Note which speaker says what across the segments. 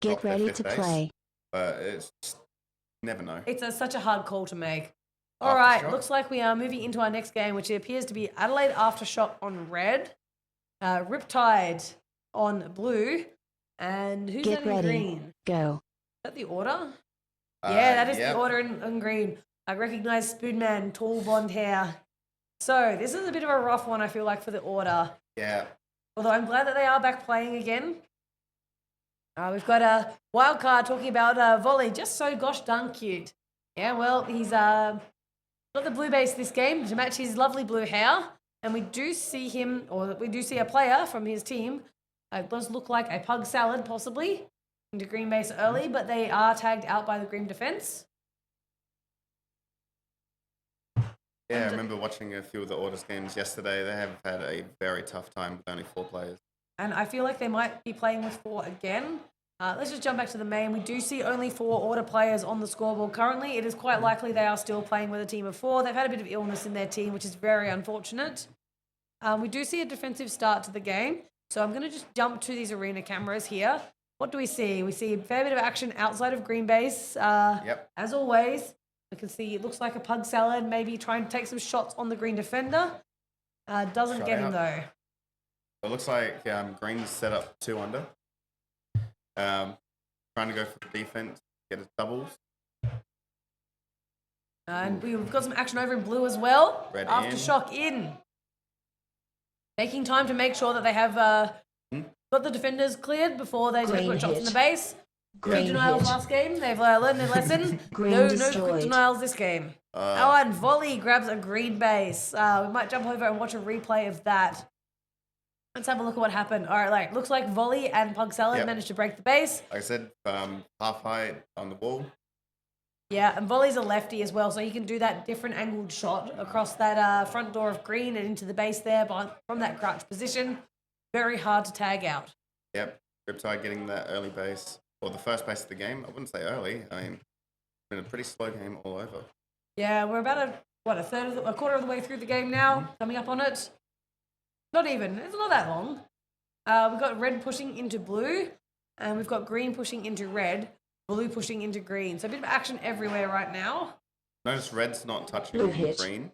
Speaker 1: Get ready to play.
Speaker 2: But it's just, never know.
Speaker 3: It's such a hard call to make. All right, looks like we are moving into our next game, which appears to be Adelaide Aftershock on red, Riptide on blue, and who's that in green?
Speaker 1: Go.
Speaker 3: Is that the order? Yeah, that is the order in green. I recognize Spoonman, tall blonde hair. So this is a bit of a rough one, I feel like, for the order.
Speaker 2: Yeah.
Speaker 3: Although I'm glad that they are back playing again. We've got a wild card talking about volley, just so gosh darn cute. Yeah, well, he's got the blue base this game to match his lovely blue hair. And we do see him, or we do see a player from his team. It does look like a pug salad, possibly, into green base early, but they are tagged out by the green defense.
Speaker 2: Yeah, I remember watching a few of the Orders games yesterday. They have had a very tough time with only 4 players.
Speaker 3: And I feel like they might be playing with 4 again. Let's just jump back to the main. We do see only 4 Order players on the scoreboard currently. It is quite likely they are still playing with a team of 4. They've had a bit of illness in their team, which is very unfortunate. We do see a defensive start to the game. So I'm going to just jump to these arena cameras here. What do we see? We see a fair bit of action outside of green base. As always, we can see it looks like a pug salad, maybe trying to take some shots on the green defender. Doesn't get him though.
Speaker 2: It looks like green's set up 2 under. Trying to go for the defense, get his doubles.
Speaker 3: And we've got some action over in blue as well.
Speaker 2: Red
Speaker 3: Aftershock in. Taking time to make sure that they have got the defenders cleared before they put shots in the base. Green denials last game. They've learned their lesson. No quick denials this game. And volley grabs a green base. We might jump over and watch a replay of that. Let's have a look at what happened. All right, looks like volley and pug salad managed to break the base.
Speaker 2: Like I said, half height on the wall.
Speaker 3: Yeah, and volley's a lefty as well, so he can do that different angled shot across that front door of green and into the base there from that crouch position. Very hard to tag out.
Speaker 2: Yep, Riptide getting that early base, or the first base of the game. I wouldn't say early. I mean, it's been a pretty slow game all over.
Speaker 3: Yeah, we're about a quarter of the way through the game now, coming up on it. Not even. It's not that long. We've got red pushing into blue, and we've got green pushing into red, blue pushing into green. So a bit of action everywhere right now.
Speaker 2: Notice red's not touching green.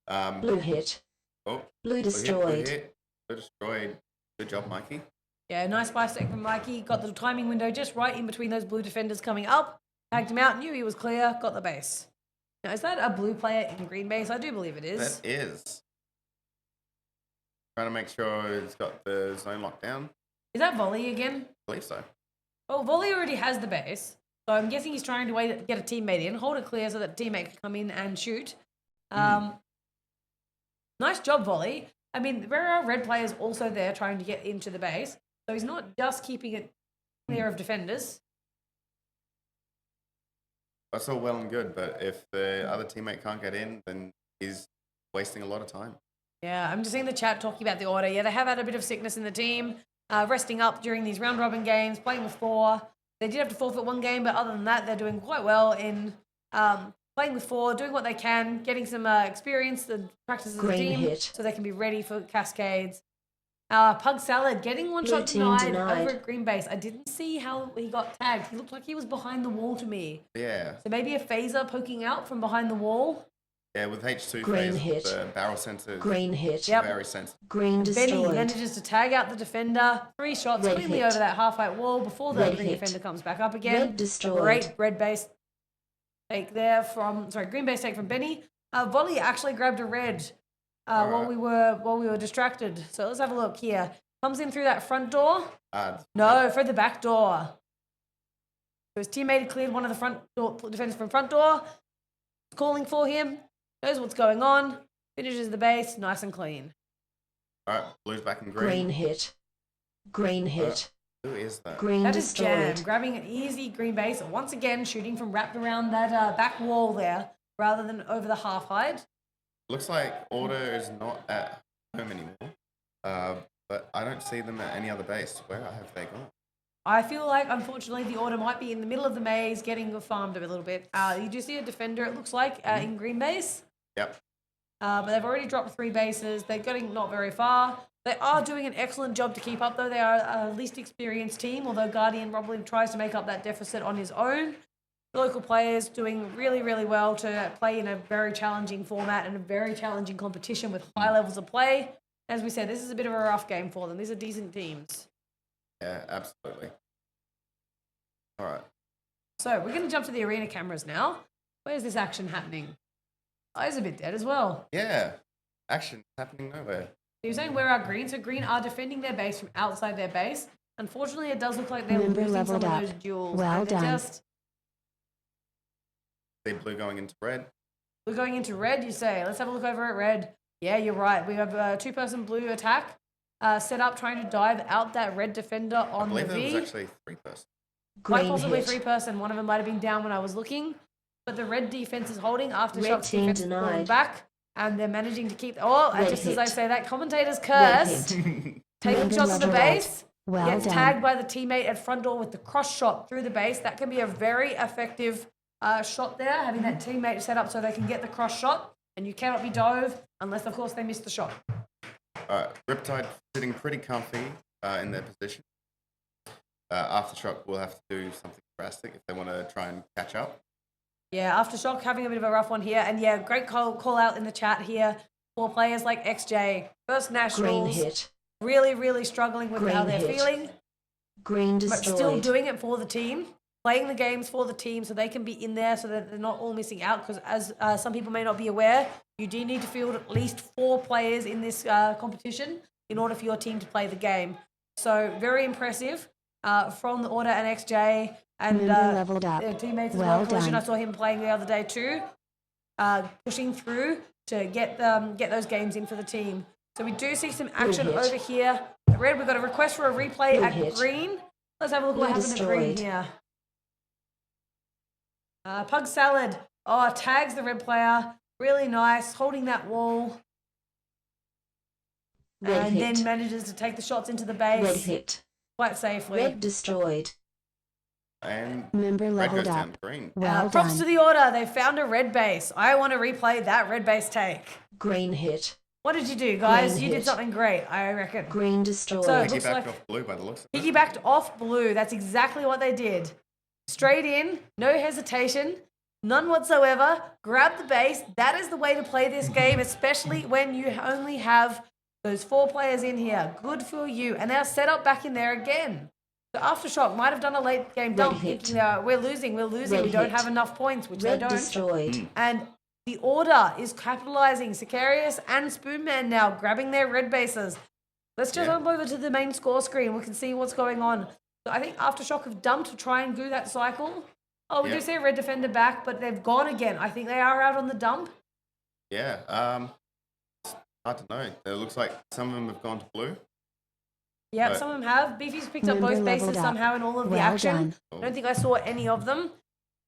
Speaker 1: Blue hit.
Speaker 2: Oh,
Speaker 1: blue destroyed.
Speaker 2: Blue destroyed. Good job, Mikey.
Speaker 3: Yeah, nice buy stick from Mikey. Got the timing window just right in between those blue defenders coming up. Tagged him out, knew he was clear, got the base. Now, is that a blue player in green base? I do believe it is.
Speaker 2: That is. Trying to make sure it's got the zone locked down.
Speaker 3: Is that volley again?
Speaker 2: I believe so.
Speaker 3: Well, volley already has the base, so I'm guessing he's trying to get a teammate in, hold it clear so that teammate can come in and shoot. Nice job, volley. I mean, there are red players also there trying to get into the base, so he's not just keeping it clear of defenders.
Speaker 2: That's all well and good, but if the other teammate can't get in, then he's wasting a lot of time.
Speaker 3: Yeah, I'm just seeing the chat talking about the order. Yeah, they have had a bit of sickness in the team, resting up during these round-robin games, playing with 4. They did have to forfeit 1 game, but other than that, they're doing quite well in playing with 4, doing what they can, getting some experience and practice as a team so they can be ready for Cascades. Pug Salad getting 1 shot denied over at green base. I didn't see how he got tagged. He looked like he was behind the wall to me.
Speaker 2: Yeah.
Speaker 3: So maybe a phaser poking out from behind the wall.
Speaker 2: Yeah, with H2 phase, the barrel sensor is very sensitive.
Speaker 1: Green destroyed.
Speaker 3: Benny manages to tag out the defender. 3 shots cleanly over that half-height wall before the green defender comes back up again.
Speaker 1: Red destroyed.
Speaker 3: Great red base take there green base take from Benny. Volley actually grabbed a red while we were distracted. So let's have a look here. Comes in through that front door. No, through the back door. So his teammate cleared one of the front door defenders from front door. Calling for him. Knows what's going on. Finishes the base nice and clean.
Speaker 2: All right, blue's back in green.
Speaker 1: Green hit.
Speaker 2: Who is that?
Speaker 1: Green
Speaker 3: that
Speaker 1: destroyed.
Speaker 3: is Jam, grabbing an easy green base. Once again, shooting from wrapped around that back wall there, rather than over the half height.
Speaker 2: Looks like Order is not at home anymore, but I don't see them at any other base. Where have they gone?
Speaker 3: I feel like, unfortunately, the Order might be in the middle of the maze, getting farmed a little bit. You do see a defender, it looks like, in green base.
Speaker 2: Yep.
Speaker 3: But they've already dropped 3 bases. They're getting not very far. They are doing an excellent job to keep up, though. They are a least experienced team, although Guardian probably tries to make up that deficit on his own. The local players doing really, really well to play in a very challenging format and a very challenging competition with high levels of play. As we said, this is a bit of a rough game for them. These are decent teams.
Speaker 2: Yeah, absolutely. All right.
Speaker 3: So we're going to jump to the arena cameras now. Where's this action happening? Eyes a bit dead as well.
Speaker 2: Yeah. Action happening nowhere.
Speaker 3: You're saying where are Green? So Green are defending their base from outside their base. Unfortunately, it does look like they're
Speaker 1: Member
Speaker 3: losing some
Speaker 1: leveled
Speaker 3: of
Speaker 1: up.
Speaker 3: those duels.
Speaker 1: Well
Speaker 3: And they're
Speaker 1: done.
Speaker 2: See blue going into red.
Speaker 3: We're going into red, you say. Let's have a look over at red. Yeah, you're right. We have a two-person blue attack set up trying to dive out that red defender
Speaker 2: I
Speaker 3: on the
Speaker 2: believe there was
Speaker 3: V.
Speaker 2: actually 3-person.
Speaker 3: Quite
Speaker 1: Green
Speaker 3: possibly
Speaker 1: hit.
Speaker 3: three-person. One of them might have been down when I was looking. But the red defense is holding.
Speaker 1: Red
Speaker 3: Aftershock's
Speaker 1: team
Speaker 3: defense is pulling
Speaker 1: denied.
Speaker 3: back. And they're managing to keep... Oh, and
Speaker 1: Red
Speaker 3: just as I
Speaker 1: hit.
Speaker 3: say that, commentator's
Speaker 1: Red
Speaker 3: cursed.
Speaker 1: hit.
Speaker 3: Taking
Speaker 1: Member
Speaker 3: shots at the
Speaker 1: leveled up.
Speaker 3: base.
Speaker 1: Well
Speaker 3: Gets
Speaker 1: done.
Speaker 3: tagged by the teammate at front door with the cross shot through the base. That can be a very effective shot there, having that teammate set up so they can get the cross shot. And you cannot be dove unless, of course, they miss the shot.
Speaker 2: All right. Riptide sitting pretty comfy in their position. Aftershock will have to do something drastic if they want to try and catch up.
Speaker 3: Yeah, Aftershock having a bit of a rough one here. And yeah, great call out in the chat here for players like XJ. First
Speaker 1: Green
Speaker 3: Nationals,
Speaker 1: hit.
Speaker 3: really, really struggling with how
Speaker 1: Green
Speaker 3: they're
Speaker 1: hit.
Speaker 3: feeling.
Speaker 1: Green
Speaker 3: But
Speaker 1: destroyed.
Speaker 3: still doing it for the team, playing the games for the team so they can be in there so that they're not all missing out. Because as some people may not be aware, you do need to field at least 4 players in this competition in order for your team to play the game. So very impressive from the Order and XJ and
Speaker 1: Member leveled up.
Speaker 3: their teammates as
Speaker 1: Well
Speaker 3: well. Collision, I
Speaker 1: done.
Speaker 3: saw him playing the other day too, pushing through to get those games in for the team. So we do see some action
Speaker 1: hit.
Speaker 3: over here. At red, we've got a request for a replay
Speaker 1: Blue
Speaker 3: at
Speaker 1: hit.
Speaker 3: green. Let's have a look what
Speaker 1: Blue
Speaker 3: happened at green
Speaker 1: destroyed.
Speaker 3: here. Pug Salad. Oh, tags the red player. Really nice. Holding that wall.
Speaker 1: Red
Speaker 3: and
Speaker 1: hit.
Speaker 3: then manages to take the shots into the
Speaker 1: Red
Speaker 3: base
Speaker 1: hit.
Speaker 3: quite safely.
Speaker 1: Red destroyed.
Speaker 2: And
Speaker 1: Member
Speaker 2: red
Speaker 1: leveled
Speaker 2: goes
Speaker 1: up.
Speaker 2: down green.
Speaker 1: Well
Speaker 3: Props
Speaker 1: done.
Speaker 3: to the Order. They found a red base. I want to replay that red base take.
Speaker 1: Green hit.
Speaker 3: What did you do, guys?
Speaker 1: Green
Speaker 3: You did
Speaker 1: hit.
Speaker 3: something great, I reckon.
Speaker 1: Green destroyed.
Speaker 3: So-
Speaker 2: Piggybacked
Speaker 3: looks like-
Speaker 2: off blue by the looks of it.
Speaker 3: Piggybacked off blue. That's exactly what they did. Straight in, no hesitation, none whatsoever. Grab the base. That is the way to play this game, especially when you only have those 4 players in here. Good for you. And they're set up back in there again. So Aftershock might have done a late game dump,
Speaker 1: hit.
Speaker 3: thinking, we're losing,
Speaker 1: Red
Speaker 3: we don't
Speaker 1: hit.
Speaker 3: have enough points, which they
Speaker 1: Red
Speaker 3: don't.
Speaker 1: destroyed.
Speaker 3: And the Order is capitalizing. Sicarius and Spoonman now grabbing their red bases. Let's just
Speaker 2: Yeah.
Speaker 3: jump over to the main score screen. We can see what's going on. So I think Aftershock have dumped to try and do that cycle. Oh, we
Speaker 2: Yeah.
Speaker 3: do see a red defender back, but they've gone again. I think they are out on the dump.
Speaker 2: Yeah. It's hard to know. It looks like some of them have gone to blue.
Speaker 3: Yeah,
Speaker 2: Right.
Speaker 3: some of them have. Beefy's picked up
Speaker 1: Member
Speaker 3: both bases
Speaker 1: leveled up.
Speaker 3: somehow in all of the
Speaker 1: Well
Speaker 3: action.
Speaker 1: done.
Speaker 3: I don't think I saw any of them.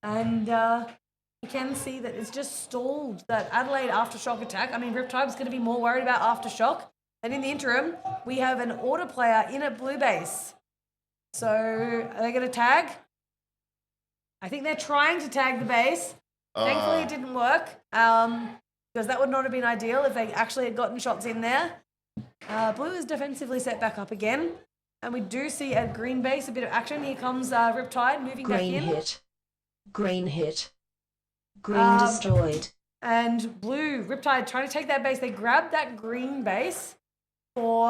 Speaker 3: And you can see that it's just stalled, that Adelaide Aftershock attack. I mean, Riptide's going to be more worried about Aftershock. And in the interim, we have an Order player in at blue base. So are they going to tag? I think they're trying to tag the base. Thankfully, it didn't work because that would not have been ideal if they actually had gotten shots in there. Blue is defensively set back up again. And we do see at green base a bit of action. Here comes Riptide moving back
Speaker 1: Green
Speaker 3: in.
Speaker 1: hit. Green hit. Green
Speaker 3: Um,
Speaker 1: destroyed.
Speaker 3: And blue, Riptide trying to take that base. They grabbed that green base for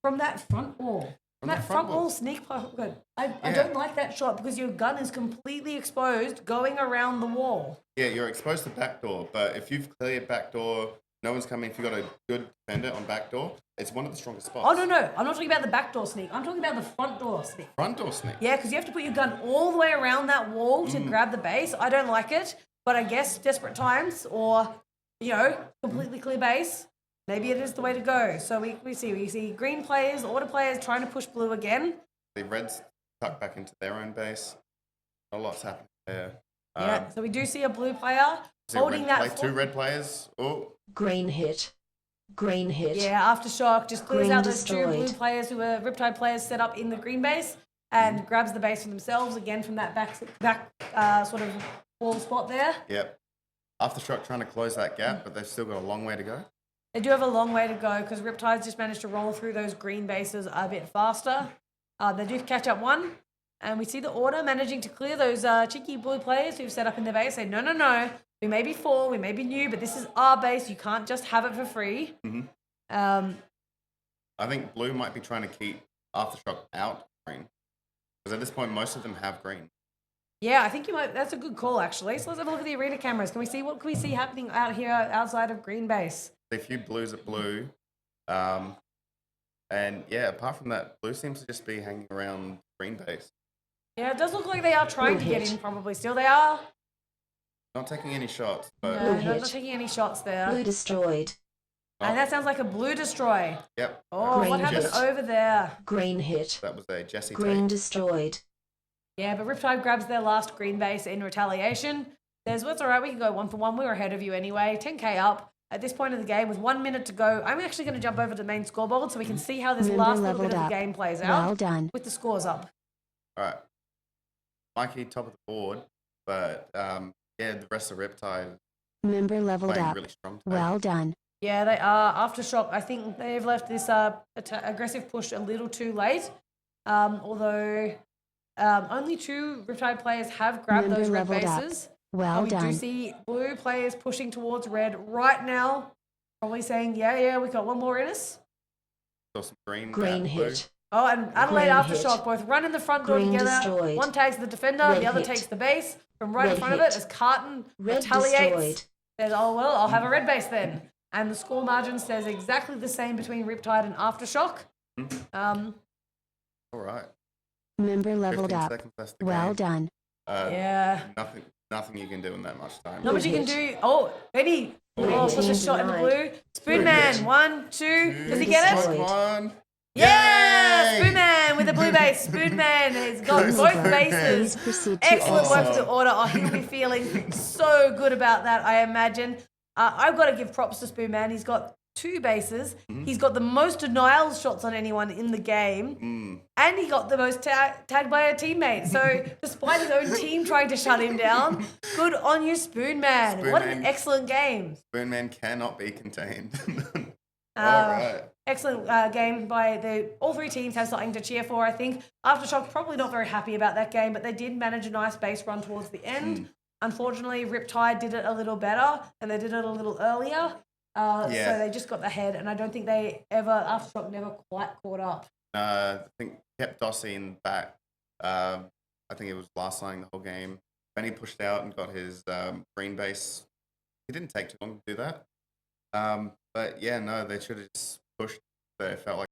Speaker 3: from that front wall.
Speaker 2: From
Speaker 3: That
Speaker 2: that
Speaker 3: front
Speaker 2: front
Speaker 3: wall
Speaker 2: wall.
Speaker 3: sneak good. I
Speaker 2: Yeah.
Speaker 3: don't like that shot because your gun is completely exposed going around the wall.
Speaker 2: Yeah, you're exposed to backdoor, but if you've cleared backdoor, no one's coming. If you've got a good defender on backdoor, it's one of the strongest spots.
Speaker 3: Oh, no. I'm not talking about the back door sneak. I'm talking about the front door sneak.
Speaker 2: Front door sneak.
Speaker 3: Yeah, because you have to put your gun all the way around that wall to grab the base. I don't like it, but I guess desperate times or, completely clear base, maybe it is the way to go. So we see green players, Order players trying to push blue again.
Speaker 2: The Reds tuck back into their own base. Not a lot's happening there.
Speaker 3: Yeah, so we do see a blue player
Speaker 2: Is there
Speaker 3: holding
Speaker 2: red
Speaker 3: that.
Speaker 2: play, 2 red players. Oh,
Speaker 1: Green hit. Green hit.
Speaker 3: Yeah, Aftershock just clears
Speaker 1: Green
Speaker 3: out those 2
Speaker 1: destroyed.
Speaker 3: blue players who were Riptide players set up in the green base and grabs the base for themselves again from that back sort of wall spot there.
Speaker 2: yep. Aftershock trying to close that gap, but they've still got a long way to go.
Speaker 3: They do have a long way to go because Riptide's just managed to roll through those green bases a bit faster. They do catch up one, and we see the order managing to clear those cheeky blue players who've set up in their base. Say, no, no, no. We may be 4, we may be new, but this is our base. You can't just have it for free.
Speaker 2: I think blue might be trying to keep Aftershock out of green. Because at this point, most of them have green.
Speaker 3: Yeah, I think you might. That's a good call, actually. So let's have a look at the arena cameras. Can we see what can we see happening out here outside of green base?
Speaker 2: A few blues at blue. And yeah, apart from that, blue seems to just be hanging around green base.
Speaker 3: Yeah, it does look like they are trying to
Speaker 1: Blue
Speaker 3: get
Speaker 1: hit.
Speaker 3: in. Probably still they are.
Speaker 2: Not taking any shots, but
Speaker 3: No,
Speaker 1: Blue
Speaker 3: not
Speaker 1: hit.
Speaker 3: taking any shots there.
Speaker 1: Blue destroyed.
Speaker 3: And that sounds like a blue destroy.
Speaker 2: yep.
Speaker 3: Oh,
Speaker 1: Green
Speaker 3: what happened
Speaker 1: hit.
Speaker 3: over there?
Speaker 1: Green hit.
Speaker 2: That was a Jesse
Speaker 1: Green
Speaker 2: take.
Speaker 1: destroyed.
Speaker 3: Yeah, but Riptide grabs their last green base in retaliation. There's what's all right. We can go 1 for 1. We were ahead of you anyway. 10k up at this point of the game with 1 minute to go. I'm actually going to jump over to the main scoreboard so we can see how this
Speaker 1: Member
Speaker 3: last little bit
Speaker 1: leveled
Speaker 3: of the
Speaker 1: up.
Speaker 3: game plays
Speaker 1: Well
Speaker 3: out
Speaker 1: done.
Speaker 3: with the scores up.
Speaker 2: All right. Mikey, top of the board. But yeah, the rest of Riptide
Speaker 1: Member leveled
Speaker 2: playing
Speaker 1: up.
Speaker 2: really strong today.
Speaker 1: Well done.
Speaker 3: Yeah, they are. Aftershock, I think they've left this aggressive push a little too late. Although only 2 Riptide players have grabbed
Speaker 1: Member
Speaker 3: those red
Speaker 1: leveled up.
Speaker 3: bases.
Speaker 1: Well
Speaker 3: We do
Speaker 1: done.
Speaker 3: see blue players pushing towards red right now. Probably saying, yeah, we got one more in us.
Speaker 2: Saw some green.
Speaker 1: Green
Speaker 2: blue.
Speaker 1: hit.
Speaker 3: Oh, and Adelaide
Speaker 1: Green
Speaker 3: Aftershock
Speaker 1: hit.
Speaker 3: both run in the front door
Speaker 1: Green
Speaker 3: together.
Speaker 1: destroyed.
Speaker 3: One tags the defender,
Speaker 1: Red
Speaker 3: the other
Speaker 1: hit.
Speaker 3: takes the base from right in
Speaker 1: Red
Speaker 3: front of
Speaker 1: hit.
Speaker 3: it as Carton
Speaker 1: Red
Speaker 3: retaliates.
Speaker 1: destroyed.
Speaker 3: Says, oh, well, I'll have a red base then. And the score margin says exactly the same between Riptide and Aftershock.
Speaker 2: All right.
Speaker 1: Member leveled
Speaker 2: 15
Speaker 1: up.
Speaker 2: seconds left to
Speaker 1: Well
Speaker 2: game.
Speaker 1: done.
Speaker 3: Yeah.
Speaker 2: Nothing you can do in that much time.
Speaker 3: Not much you can
Speaker 1: hit.
Speaker 3: do. Oh, maybe. Oh, puts a
Speaker 1: team
Speaker 3: shot in the
Speaker 1: denied.
Speaker 3: blue. Spoonman, 1, 2. Does he get it?
Speaker 1: destroyed.
Speaker 2: One.
Speaker 3: Yeah,
Speaker 2: Yay!
Speaker 3: Spoonman with the blue base. Spoonman has got
Speaker 2: Good
Speaker 3: both
Speaker 2: Spoonman.
Speaker 3: bases.
Speaker 1: Please proceed to
Speaker 3: Excellent work
Speaker 1: exit.
Speaker 3: to order. Oh, he'll be feeling so good about that, I imagine. I've got to give props to Spoonman. He's got 2 bases. He's got the most denial shots on anyone in the game. And he got the most tagged by a teammate. So despite his own team trying to shut him down, good on you, Spoonman. What an
Speaker 2: Spoonman.
Speaker 3: excellent game.
Speaker 2: Spoonman cannot be contained. All right.
Speaker 3: Excellent game by all 3 teams have something to cheer for, I think. Aftershock probably not very happy about that game, but they did manage a nice base run towards the end. Unfortunately, Riptide did it a little better, and they did it a little earlier. So they just got the head, and I don't think Aftershock never quite caught up.
Speaker 2: I think kept Dossie in the back. I think it was last line the whole game. Benny pushed out and got his green base. It didn't take too long to do that. But yeah, no, they should have just pushed. They felt like